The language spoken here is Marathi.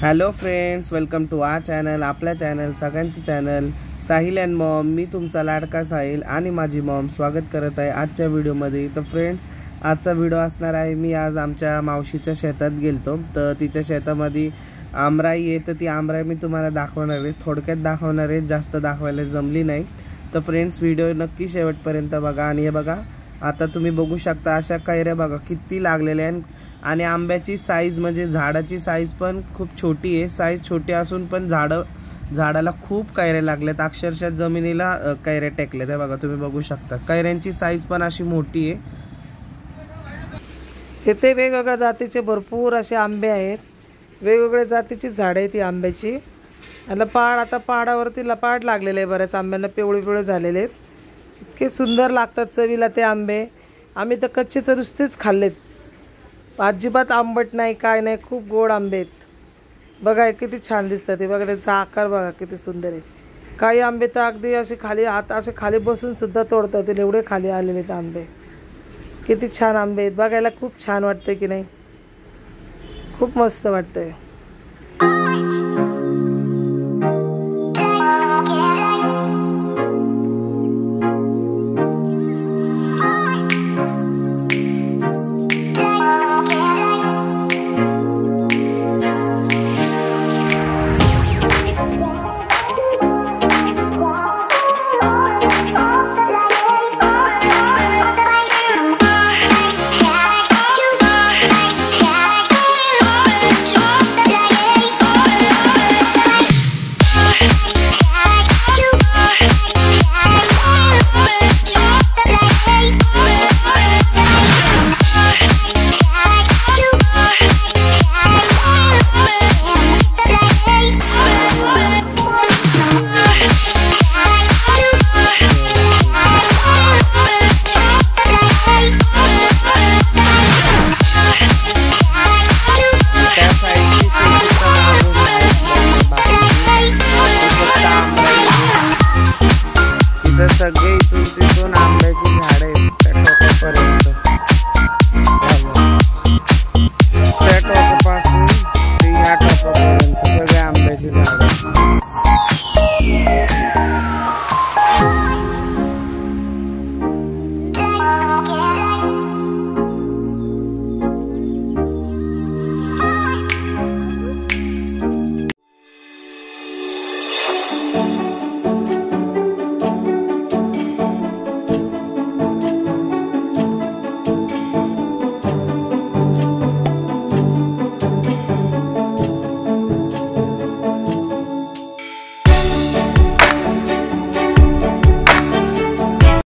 Hello friends, welcome to our channel. आपल्या चॅनल सगळ्यांचं चॅनल साहिल अँड मॉम. मी तुमचा लाडका साहिल आणि माझी मॉम स्वागत करत आहे आजच्या व्हिडिओमध्ये. तर फ्रेंड्स, आजचा व्हिडिओ असणार आहे, मी आज आमच्या मावशीच्या शेतात गेलतो. तर तिच्या शेतामध्ये आमराई आहे, तर ती आमराई मी तुम्हाला दाखवणार आहे, थोडक्यात दाखवणार आहे, जास्त दाखवायला जमली नाही. तर फ्रेंड्स, व्हिडिओ नक्की शेवटपर्यंत बघा. आणि हे बघा, आता तुम्ही बघू शकता अशा कैऱ्या बघा किती लागलेल्या आहेत. आणि आंब्याची साईज म्हणजे झाडाची साईज पण खूप छोटी आहे. साईज छोटी असून पण झाडाला खूप कैऱ्या लागल्यात, अक्षरशः जमिनीला कैऱ्या टेकल्यात. हे बघा, तुम्ही बघू शकता कैऱ्यांची साईज पण अशी मोठी आहे. इथे वेगवेगळ्या जातीचे भरपूर असे आंबे आहेत, वेगवेगळ्या जातीची झाडं आहेत ती आंब्याची. आता पहाडावरती लपाट लागलेले आहे, बऱ्याच आंब्यांना पिवळे झालेले आहेत. इतके सुंदर लागतात चवीला ते आंबे. आम्ही तर कच्चे तर नुसतेच खाल्लेत, अजिबात आंबट नाही, काय नाही, खूप गोड आंबे आहेत. बघा किती छान दिसतात ते. बघा त्यांचा आकार बघा किती सुंदर आहे. काही आंबे तर अगदी असे खाली बसून सुद्धा तोडतात ते, एवढे खाली आलेले आहेत आंबे. किती छान आंबे आहेत, बघायला खूप छान वाटते की नाही, खूप मस्त वाटतंय.